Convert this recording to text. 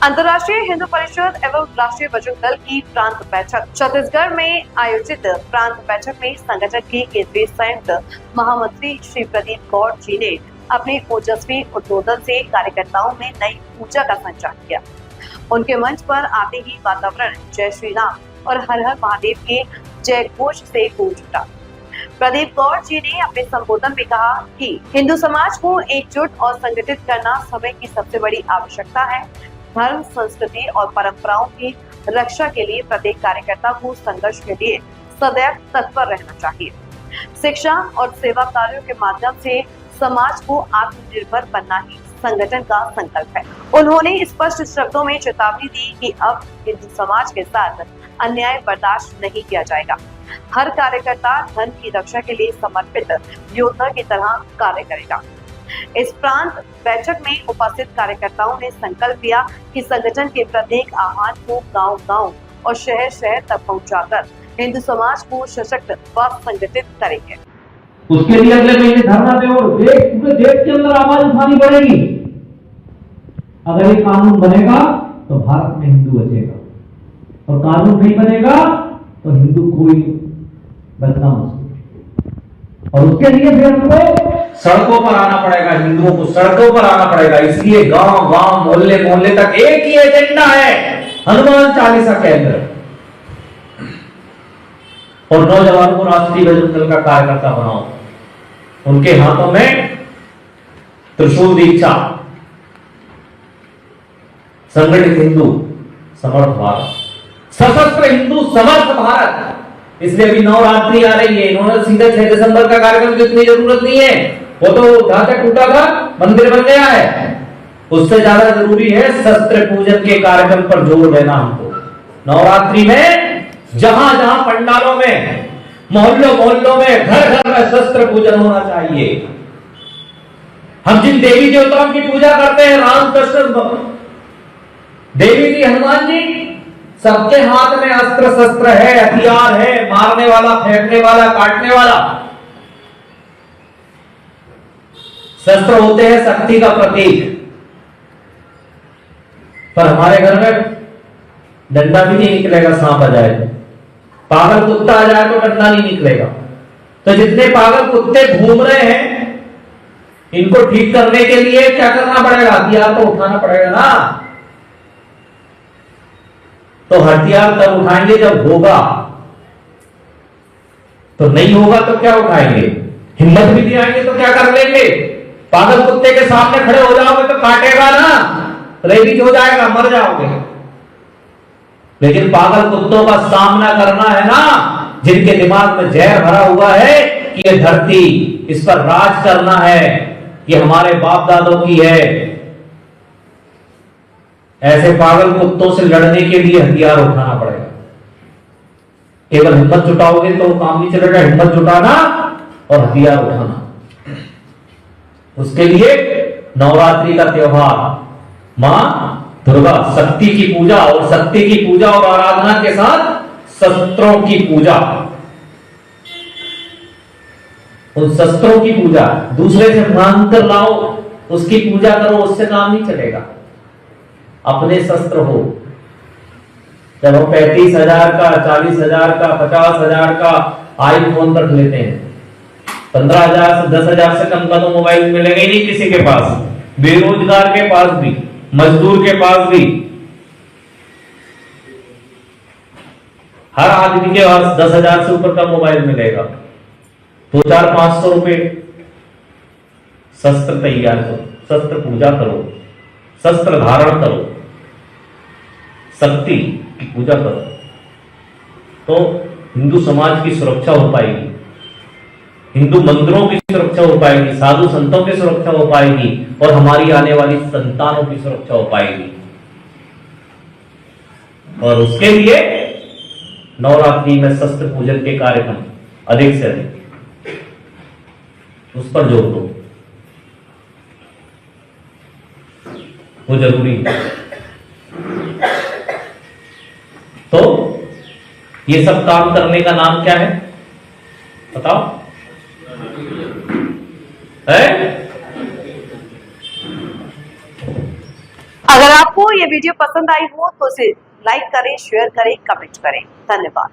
अंतर्राष्ट्रीय हिंदू परिषद एवं राष्ट्रीय बजरंग दल की प्रांत बैठक छत्तीसगढ़ में आयोजित प्रांत बैठक में संगठन के केंद्रीय संयुक्त महामंत्री श्री प्रदीप गौड़ जी ने अपने ओजस्वी उद्बोधन से कार्यकर्ताओं में नई ऊर्जा का संचार किया। उनके मंच पर आते ही वातावरण जय श्री राम और हर हर महादेव के जय घोष से गूंज उठा। प्रदीप गौड़ जी ने अपने संबोधन में कहा कि हिंदू समाज को एकजुट और संगठित करना समय की सबसे बड़ी आवश्यकता है। धर्म, संस्कृति और परंपराओं की रक्षा के लिए प्रत्येक कार्यकर्ता को संघर्ष के लिए सदैव तत्पर रहना चाहिए। शिक्षा और सेवा कार्यों के माध्यम से समाज को आत्मनिर्भर बनना ही संगठन का संकल्प है। उन्होंने स्पष्ट शब्दों में चेतावनी दी कि अब हिंदू समाज के साथ अन्याय बर्दाश्त नहीं किया जाएगा। हर कार्यकर्ता धर्म की रक्षा के लिए समर्पित योद्धा की तरह कार्य करेगा। इस प्रांत बैठक में उपस्थित कार्यकर्ताओं ने संकल्प लिया कि संगठन के प्रत्येक आह्वान को गांव-गांव और शहर-शहर तक पहुंचाकर हिंदू समाज को सशक्त व संगठित करेंगे। उसके लिए अगले महीने धरना दे और पूरे देश के अंदर आवाज उठानी पड़ेगी। अगर ये कानून बनेगा तो भारत में हिंदू बचेगा और कानून नहीं बनेगा तो हिंदू कोई बचना मुश्किल। और उसके लिए फिर हमको सड़कों पर आना पड़ेगा, हिंदुओं को सड़कों पर आना पड़ेगा। इसलिए गांव गांव मोहल्ले मोहल्ले तक एक ही एजेंडा है, हनुमान चालीसा केंद्र। और नौजवानों को राष्ट्रीय बजरंग दल का कार्यकर्ता बनाओ। उनके हाथों में त्रिशूल दीक्षा, संगठित हिंदू समर्थ भारत, सशस्त्र हिंदू समर्थ भारत। इसलिए अभी नवरात्रि आ रही है, इन्होंने सीधे 6 दिसंबर का कार्यक्रम की इतनी जरूरत नहीं है। वो तो ढांचा टूटा था, मंदिर बन गया है। उससे ज्यादा जरूरी है शस्त्र पूजन के कार्यक्रम पर जोर देना हमको। नवरात्रि में जहां जहां पंडालों में, मोहल्लों मोहल्लों में, घर घर में शस्त्र पूजन होना चाहिए। हम जिन देवी देवताओं की पूजा करते हैं, राम, कृष्ण, देवी जी, हनुमान जी, सबके हाथ में अस्त्र शस्त्र है, हथियार है, मारने वाला, फेंकने वाला, काटने वाला। शस्त्र होते हैं शक्ति का प्रतीक। पर हमारे घर में डंडा भी नहीं निकलेगा, सांप आ जाए तो। पागल कुत्ता आ जाए तो डंडा नहीं निकलेगा। तो जितने पागल कुत्ते घूम रहे हैं, इनको ठीक करने के लिए क्या करना पड़ेगा? हथियार तो उठाना पड़ेगा ना। तो हथियार तब उठाएंगे जब होगा, तो नहीं होगा तो क्या उठाएंगे? हिम्मत भी नहीं आएंगे तो क्या कर लेंगे? पागल कुत्ते के सामने खड़े हो जाओगे तो काटेगा ना, रेबीज हो जाएगा, मर जाओगे। लेकिन पागल कुत्तों का सामना करना है ना, जिनके दिमाग में जहर भरा हुआ है कि ये धरती, इस पर राज करना है, ये हमारे बाप दादों की है। ऐसे पागल कुत्तों से लड़ने के लिए हथियार उठाना पड़ेगा। केवल हिम्मत जुटाओगे तो काम नहीं चलेगा। हिम्मत जुटाना और हथियार उठाना। उसके लिए नवरात्रि का त्योहार, मां दुर्गा शक्ति की पूजा, और शक्ति की पूजा और आराधना के साथ शस्त्रों की पूजा। उन शस्त्रों की पूजा दूसरे से मांग कर लाओ, उसकी पूजा करो, उससे काम नहीं चलेगा। अपने शस्त्र हो। जब हम 35,000 का, 40,000 का, 50,000 का आईफोन रख लेते हैं, 15,000 से 10,000 से कम का तो मोबाइल मिलेगा ही नहीं किसी के पास। बेरोजगार के पास भी, मजदूर के पास भी, हर आदमी के पास 10,000 से ऊपर का मोबाइल मिलेगा। 200-500 रुपए। शस्त्र तैयार करो, शस्त्र पूजा करो, शस्त्र धारण करो, शक्ति की पूजा करो, तो हिंदू समाज की सुरक्षा हो पाएगी, हिंदू मंदिरों की सुरक्षा हो पाएगी, साधु संतों की सुरक्षा हो पाएगी, और हमारी आने वाली संतानों की सुरक्षा हो पाएगी। और उसके लिए नवरात्रि में शस्त्र पूजन के कार्यक्रम अधिक से अधिक, उस पर जोर दो, वो जरूरी है। तो ये सब काम करने का नाम क्या है बताओ? है? अगर आपको ये वीडियो पसंद आई हो तो इसे लाइक करें, शेयर करें, कमेंट करें। धन्यवाद।